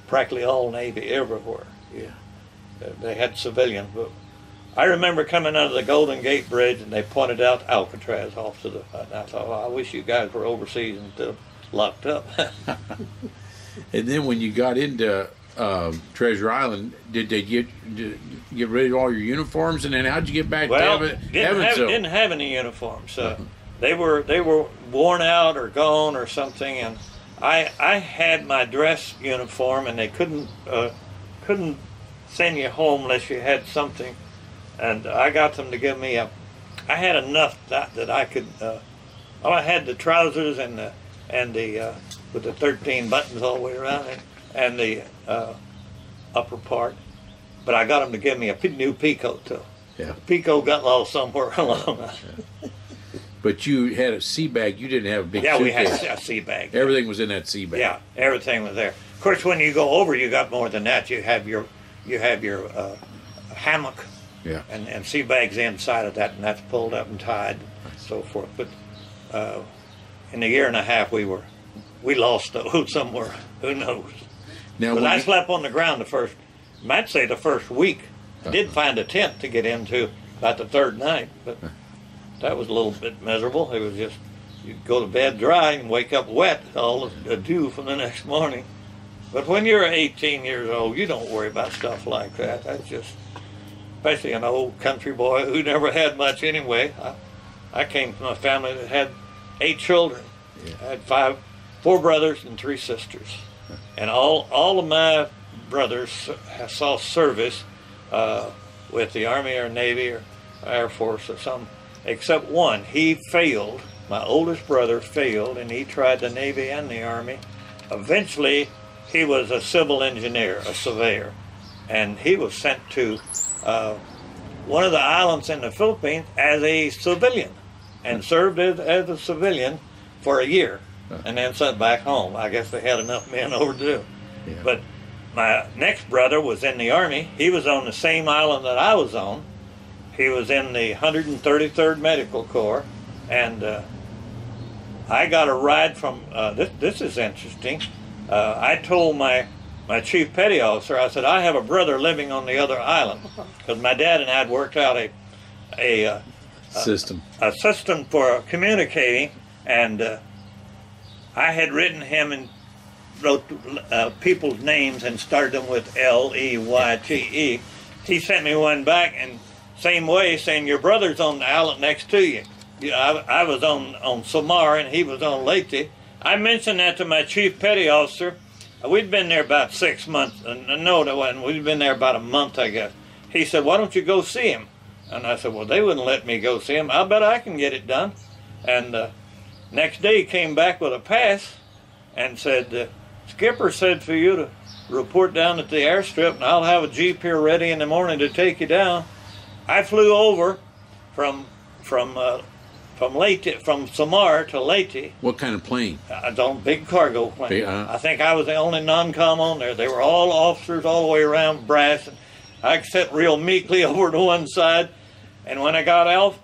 practically all Navy everywhere. Yeah, they had civilians, but I remember coming out of the Golden Gate Bridge and they pointed out Alcatraz off to the. And I thought, well, I wish you guys were overseas and locked up. And then when you got into Treasure Island, did they get rid of all your uniforms? And then how'd you get back to Evansville? Didn't have any uniforms. They were worn out or gone or something, and I had my dress uniform, and they couldn't send you home unless you had something, and I got them to give me I had enough that I could. I had the trousers and the with the 13 buttons all the way around it, and the upper part, but I got them to give me a new peacoat too. Yeah. Peacoat got lost somewhere along. Yeah. But you had a sea bag. You didn't have a big suitcase. Yeah, we had a sea bag. Everything was in that sea bag. Yeah, everything was there. Of course, when you go over, you got more than that. You have your hammock. Yeah. And sea bags inside of that, and that's pulled up and tied, and so forth. But in a year and a half, we lost those somewhere. Who knows? Now, but I slept on the ground the first week. I did find a tent to get into about the third night, but that was a little bit miserable. It was just, you'd go to bed dry and wake up wet, all the dew from the next morning. But when you're 18 years old, you don't worry about stuff like that. That's just, especially an old country boy who never had much anyway. I came from a family that had 8 children. Yeah. I had 4 brothers and 3 sisters. And all of my brothers saw service with the Army or Navy or Air Force or something, except one. He failed. My oldest brother failed, and he tried the Navy and the Army. Eventually, he was a civil engineer, a surveyor, and he was sent to one of the islands in the Philippines as a civilian, and served as a civilian for a year, and then sent back home. I guess they had enough men over to do. Yeah. But my next brother was in the Army. He was on the same island that I was on, He was in the 133rd Medical Corps, and I got a ride from, this is interesting. I told my chief petty officer, I said, I have a brother living on the other island, because my dad and I had worked out a system for communicating, and I had written him and wrote people's names and started them with L-E-Y-T-E. He sent me one back, and same way, saying, your brother's on the island next to you. I was on Samar, and he was on Leyte. I mentioned that to my chief petty officer. We'd been there about 6 months. No, it wasn't. We'd been there about a month, I guess. He said, why don't you go see him? And I said, well, they wouldn't let me go see him. I bet I can get it done. And next day he came back with a pass and said, Skipper said for you to report down at the airstrip, and I'll have a Jeep here ready in the morning to take you down. I flew over from Leyte, from Samar to Leyte. What kind of plane? I don't, big cargo plane. I think I was the only non-com on there. They were all officers all the way around, brass. And I sat real meekly over to one side, and when I got off,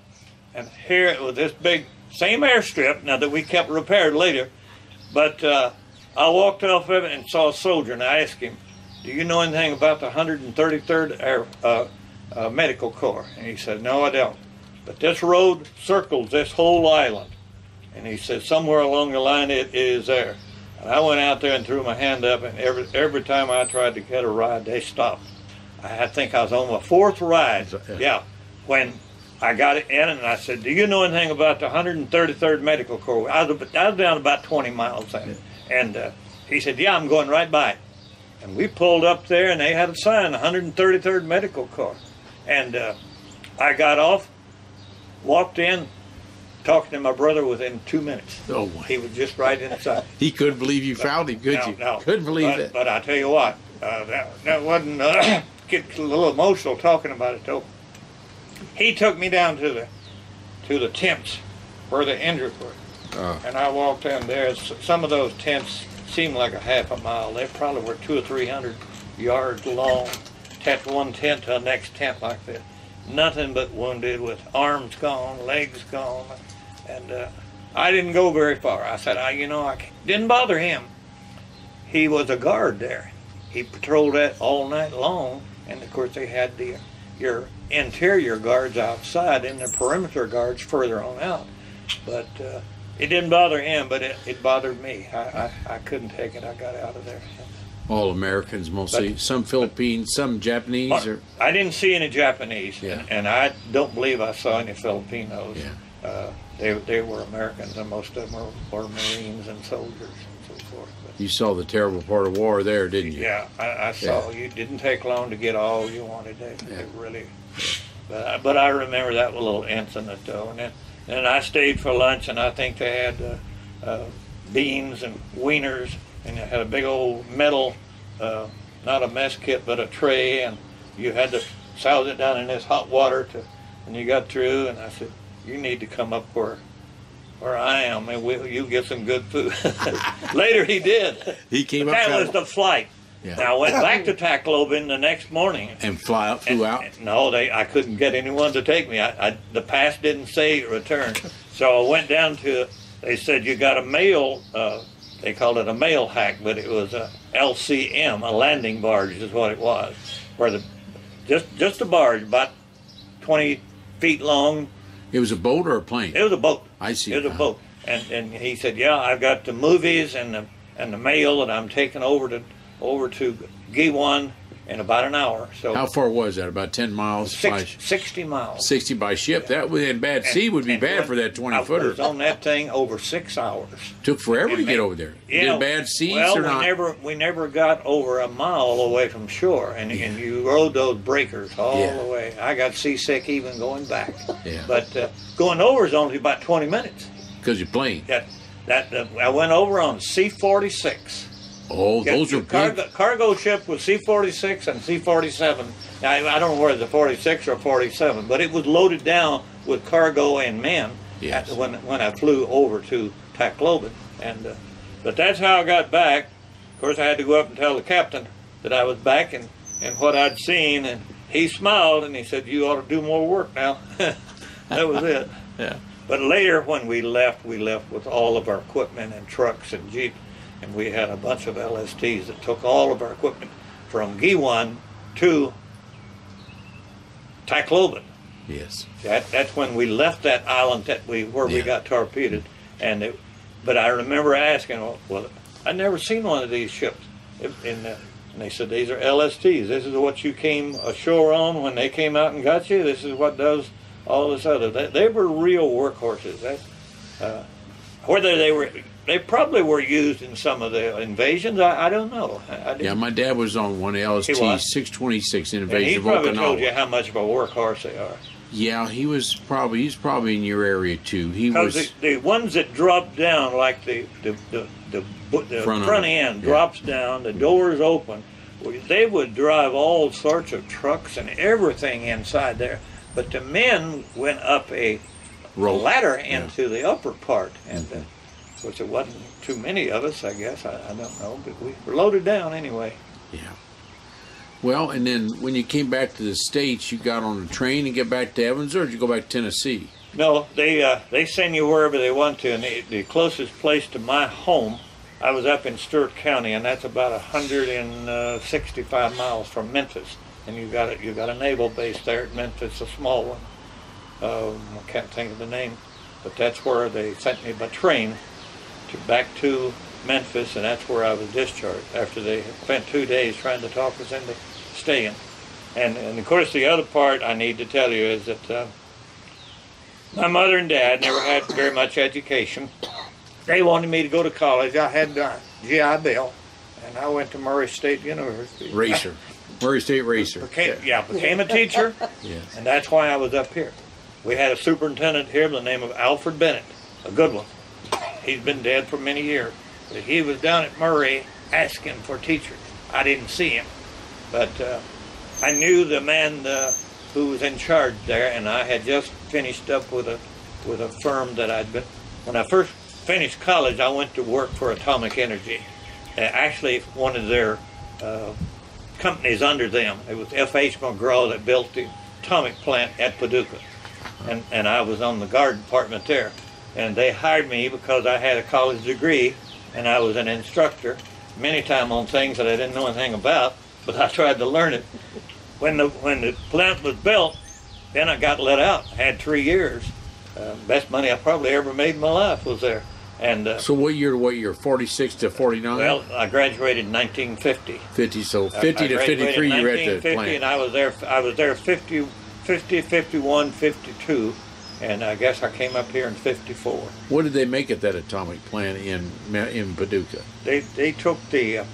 and here it was this big, same airstrip, now that we kept repaired later, but I walked off of it and saw a soldier, and I asked him, do you know anything about the 133rd Medical Corps? And he said, no, I don't. But this road circles this whole island. And he said, somewhere along the line it is there. And I went out there and threw my hand up, and every time I tried to get a ride, they stopped. I think I was on my 4th ride. Yeah. When I got it in, and I said, do you know anything about the 133rd Medical Corps? I was down about 20 miles then. And he said, yeah, I'm going right by it. And we pulled up there, and they had a sign, 133rd Medical Corps. And I got off, walked in, talked to my brother within 2 minutes. Oh, my. He was just right inside. He couldn't believe you found him, could you? No. Couldn't believe it. But I tell you what, that wasn't, get a little emotional talking about it, though. He took me down to the tents where the injured were. And I walked in there. Some of those tents seemed like a half a mile. They probably were 200 or 300 yards long. One tent to the next tent like that. Nothing but wounded with arms gone, legs gone. And I didn't go very far. I said, I didn't bother him. He was a guard there. He patrolled that all night long. And of course they had your interior guards outside and the perimeter guards further on out. But it didn't bother him, but it bothered me. I couldn't take it. I got out of there. All Americans mostly. Some Philippines, some Japanese. I didn't see any Japanese, yeah. And I don't believe I saw any Filipinos. Yeah. They were Americans, and most of them were Marines and soldiers and so forth. But you saw the terrible part of war there, didn't you? Yeah, I saw. Yeah. You didn't take long to get all you wanted. They really. Yeah. But I remember that little incident though, and then I stayed for lunch, and I think they had beans and wieners. And it had a big old metal, not a mess kit, but a tray, and you had to souse it down in this hot water and you got through, and I said, you need to come up where I am, and you get some good food. Later he did. He came but up. That was the flight. Yeah. Now I went back to Tacloban the next morning. And flew out? No, I couldn't get anyone to take me. The pass didn't say return. So I went down to, they said, you got a mail, they called it a mail hack, but it was a LCM, a landing barge is what it was. Where just a barge, about 20 feet long. It was a boat or a plane? It was a boat. I see. It was a boat. And he said, yeah, I've got the movies and the mail that I'm taking over to Geurin in about an hour. So how far was that? About 10 miles? 60 miles. 60 by ship. Yeah. That in bad sea would be bad for that 20-footer. I was on that thing over 6 hours. Took forever to get over there. Did bad seas or not? We never got over a mile away from shore, and you rode those breakers all the way. I got seasick even going back. Yeah. But going over is only about 20 minutes. Because you're playing. I went over on C-46. Oh, those are cargo ship with C-46 and C-47. Now, I don't know whether it's a 46 or 47, but it was loaded down with cargo and men when I flew over to Tacloban. But that's how I got back. Of course, I had to go up and tell the captain that I was back and what I'd seen. he smiled and he said, "You ought to do more work now." That was it. Yeah. But later, when we left with all of our equipment and trucks and Jeep, and we had a bunch of LSTs that took all of our equipment from Geurin to Tacloban. Yes. That's when we left that island where we got torpedoed, but I remember asking, well, I'd never seen one of these ships, and they said, these are LSTs. This is what you came ashore on when they came out and got you. This is what does all this other. They were real workhorses. Whether they probably were used in some of the invasions. I don't know. Yeah, my dad was on one LST 626 invasion of Okinawa. He probably Okinawa. told you how much of a workhorse they are. Yeah, he's probably in your area too. Because the ones that drop down, like the front end drops down, the doors open, they would drive all sorts of trucks and everything inside there. But the men went up a ladder into the upper part, and which it wasn't too many of us, I guess. I don't know, but we were loaded down anyway. Yeah. Well, and then when you came back to the States, you got on a train and get back to Evansville, or did you go back to Tennessee? No, they send you wherever they want to, and the closest place to my home, I was up in Stewart County, and that's about 165 miles from Memphis. And you got a naval base there at Memphis, a small one. I can't think of the name, but that's where they sent me by train back to Memphis, and that's where I was discharged after they spent 2 days trying to talk us into staying. And of course, the other part I need to tell you is that my mother and dad never had very much education. They wanted me to go to college. I had GI Bill, and I went to Murray State University. Murray State Racer. Became a teacher, Yes. and that's why I was up here. We had a superintendent here by the name of Alfred Bennett, a good one. He's been dead for many years. But he was down at Murray asking for teachers. I didn't see him, but I knew the man who was in charge there, and I had just finished up with a firm that I'd been. When I first finished college, I went to work for Atomic Energy. Actually, one of their companies under them. It was F.H. McGraw that built the atomic plant at Paducah, and I was on the guard department there. And they hired me because I had a college degree, and I was an instructor many times on things that I didn't know anything about, but I tried to learn it. When the plant was built, then I got let out. I had 3 years. Best money I probably ever made in my life was there. And so what year, 46 to 49? Well, I graduated in 1950. 50, so 50 to 53 you were at the plant. And I was there 50, 51, 52. And I guess I came up here in 54. What did they make at that atomic plant in Paducah? They took the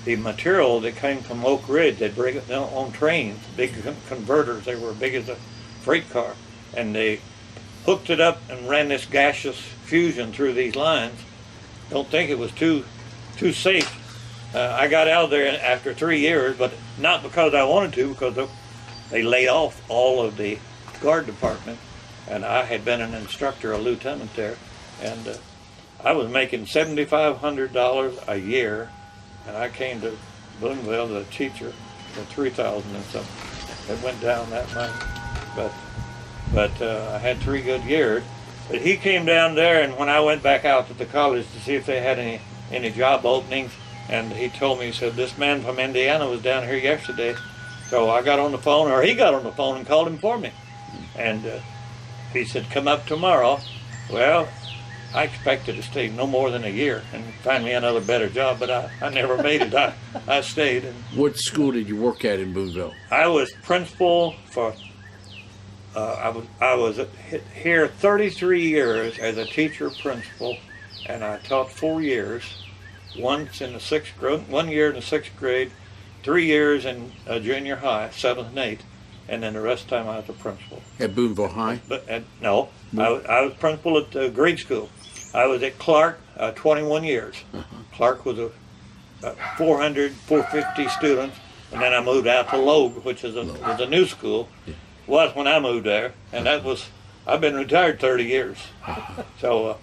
material that came from Oak Ridge. They'd bring it on trains, big converters. They were big as a freight car. And they hooked it up and ran this gaseous fusion through these lines. Don't think it was too safe. I got out of there after 3 years, but not because I wanted to, because they laid off all of the guard department. And I had been an instructor, a lieutenant there, and I was making $7,500 a year, and I came to Boonville, the teacher, for $3,000 and something. It went down that much, but I had 3 good years. But he came down there, and when I went back out to the college to see if they had any job openings, and he told me, he said, this man from Indiana was down here yesterday. So I got on the phone, or he got on the phone and called him for me, and he said, come up tomorrow. Well, I expected to stay no more than a year and find me another better job, but I never made it. I stayed. And what school did you work at in Boonville? I was principal for, I was here 33 years as a teacher principal, and I taught 4 years, once in the 6th grade, 1 year in the 6th grade, 3 years in junior high, 7th and 8th. And then the rest of the time I was a principal. At Boonville High? No, I was principal at grade school. I was at Clark 21 years. Clark was 450 students, and then I moved out to Logue, which was a new school. Was when I moved there, and I've been retired 30 years. So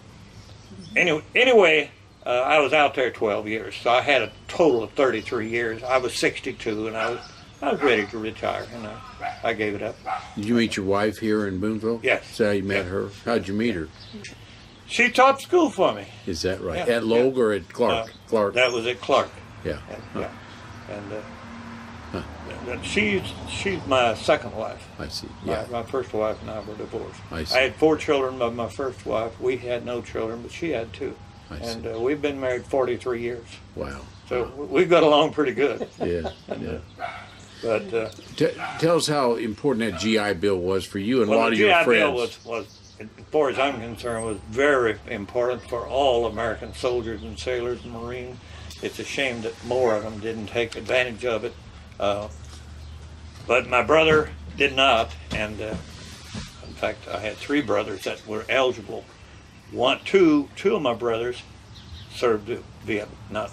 anyway, I was out there 12 years, so I had a total of 33 years. I was 62, and I I was ready to retire, and I gave it up. Did you meet your wife here in Boonville? Yes. Is that how you met her? How'd you meet her? She taught school for me. Is that right? Yeah, At Logue or at Clark? Clark. That was at Clark. Yeah. And, she's my second wife. I see. Yeah. My first wife and I were divorced. I see. I had 4 children by my first wife. We had no children, but she had 2. And we've been married 43 years. Wow. So we've got along pretty good. Yeah. Yeah. But tell us how important that GI Bill was for you and a lot of your GI friends. Bill was, as far as I'm concerned, was very important for all American soldiers and sailors and Marines. It's a shame that more of them didn't take advantage of it. But my brother did not, and in fact, I had 3 brothers that were eligible. Two of my brothers served Vietnam,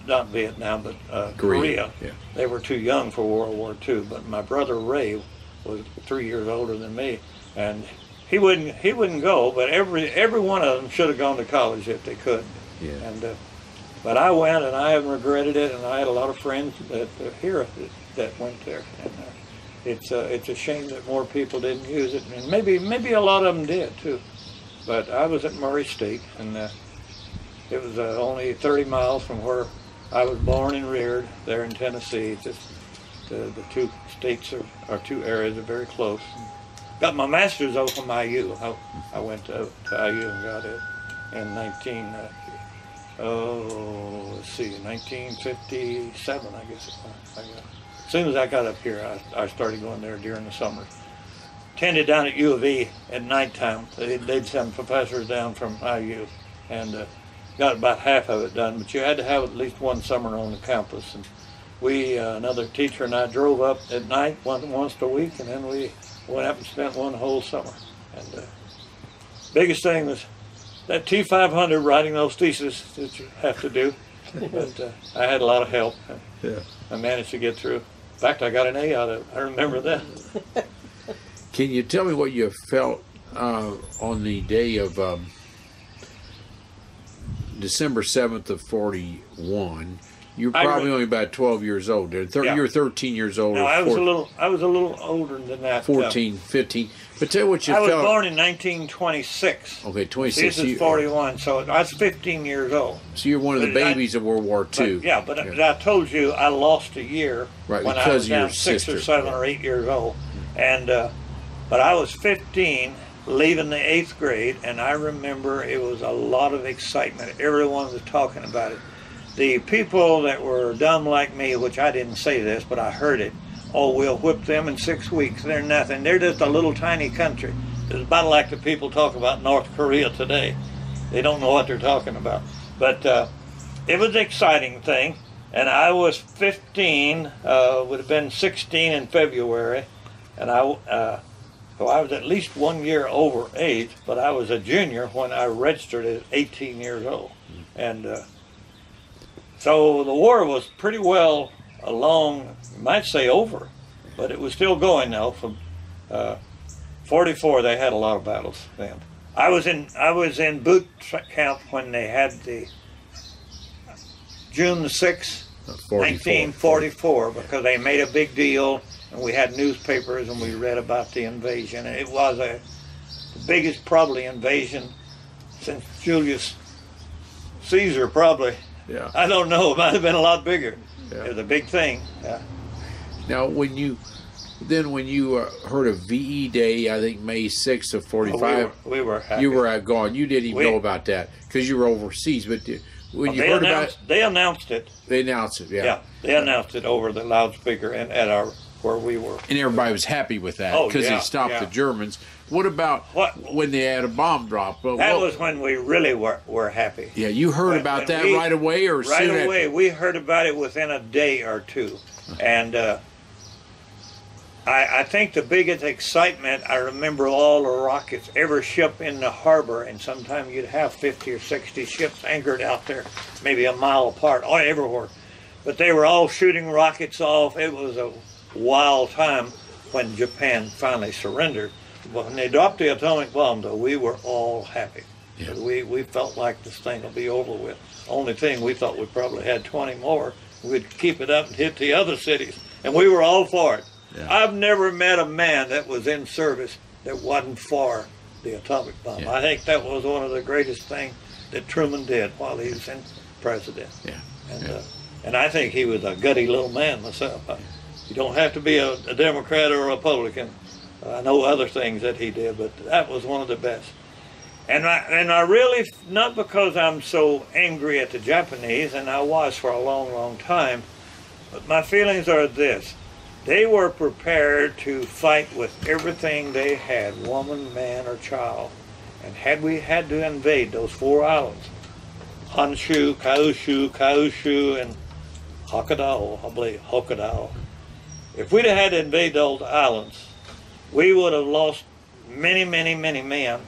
not Vietnam, but Korea. Yeah. They were too young for World War II. But my brother Ray was 3 years older than me, and he wouldn't go. But every one of them should have gone to college if they could. Yeah. And but I went, and I haven't regretted it. And I had a lot of friends that here that went there. And it's a shame that more people didn't use it, and maybe a lot of them did too. But I was at Murray State, and it was only 30 miles from where I was born and reared there in Tennessee. Just the 2 states or 2 areas are very close. Got my master's though from IU. I went to IU and got it in 1957, I guess it was. As soon as I got up here, I started going there during the summer. Attended down at U of E at nighttime. They'd send professors down from IU, and got about half of it done. But you had to have at least one summer on the campus. And we, another teacher and I, drove up at night once a week, and then we went up and spent one whole summer. And biggest thing was that T500, writing those theses that you have to do. But I had a lot of help. Yeah. I managed to get through. In fact, I got an A out of it. I remember that. Can you tell me what you felt on the day of December 7th of 41? You're probably only about 12 years old. You were 13 years old. No, I was a little older than that. 14, 15. But tell me what you I felt. was born in 1926. Okay, 26. This is 41, so I was 15 years old. So you're one of the babies of World War II. But I told you I lost a year when I was down 6 or 7 or 8 years old. And but I was 15, leaving the 8th grade, and I remember it was a lot of excitement. Everyone was talking about it. The people that were dumb like me, which I didn't say this, but I heard it, oh, we'll whip them in 6 weeks. They're nothing. They're just a little tiny country. It's about like the people talk about North Korea today. They don't know what they're talking about. But it was an exciting thing. And I was 15, would have been 16 in February. And so I was at least 1 year over age, but I was a junior when I registered at 18 years old. And so the war was pretty well along, you might say over, but it was still going now. From 44, they had a lot of battles then. I was in boot camp when they had the June the 6th, 1944, because they made a big deal, and we had newspapers and we read about the invasion. And it was the biggest probably invasion since Julius Caesar, probably. Yeah. I don't know. It might have been a lot bigger. Yeah. It was a big thing. Yeah. Now, when you heard of VE Day, I think May 6th of 45, we were happy. You were gone. You didn't even know about that because you were overseas. But when you heard about it, they announced it. They announced it. Yeah. Yeah. They announced it over the loudspeaker and at where we were. And everybody was happy with that because they stopped the Germans. What about when they had a bomb drop? That was when we really were happy. Yeah, you heard about that right away, or right soon away? After? We heard about it within a day or two, and I think the biggest excitement. I remember all the rockets, every ship in the harbor, and sometimes you'd have 50 or 60 ships anchored out there, maybe a mile apart, all everywhere. But they were all shooting rockets off. It was a wild time when Japan finally surrendered. But when they dropped the atomic bomb, though, we were all happy. Yeah. We felt like this thing will be over with. Only thing, we thought we probably had 20 more. We'd keep it up and hit the other cities. And we were all for it. Yeah. I've never met a man that was in service that wasn't for the atomic bomb. Yeah. I think that was one of the greatest things that Truman did while he was in president. Yeah. And I think he was a gutty little man myself. You don't have to be a Democrat or a Republican. I know other things that he did, but that was one of the best. And I really, not because I'm so angry at the Japanese, and I was for a long, long time, but my feelings are this. They were prepared to fight with everything they had, woman, man, or child. And had we had to invade those 4 islands, Honshu, Kyushu, and Hokkaido, I believe, Hokkaido. If we'd have had to invade those islands, we would have lost many, many, many men,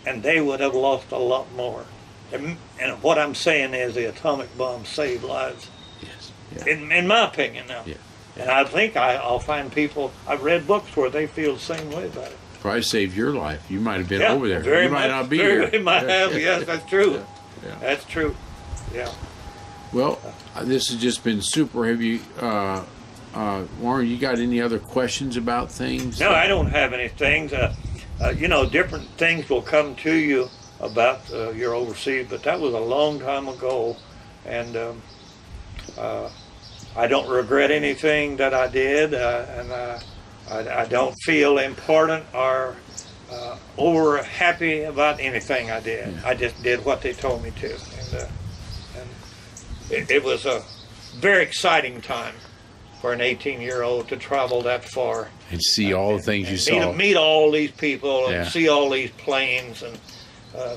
and they would have lost a lot more. And what I'm saying is the atomic bomb saved lives. Yes. Yeah. In my opinion now. Yeah. And I think I'll find people, I've read books where they feel the same way about it. Probably saved your life. You might have been Yeah, over there. very You might much, not be very, here. might have, yes, that's true. Yeah. That's true, yeah. Well, this has just been super. Have you, Warren, you got any other questions about things? No, I don't have any things. You know, different things will come to you about your overseas, but that was a long time ago, and I don't regret anything that I did, and I don't feel important or over happy about anything I did. Yeah. I just did what they told me to, and it was a very exciting time for an 18-year-old to travel that far And see all the things you saw. Meet all these people and Yeah. see all these planes and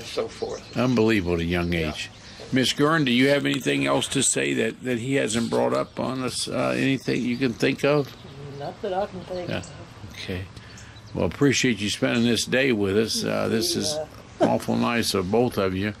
so forth. Unbelievable at a young age. Miss Geurin, do you have anything else to say that he hasn't brought up on us? Anything you can think of? Not that I can think of. Okay. Well, appreciate you spending this day with us. This is awful nice of both of you.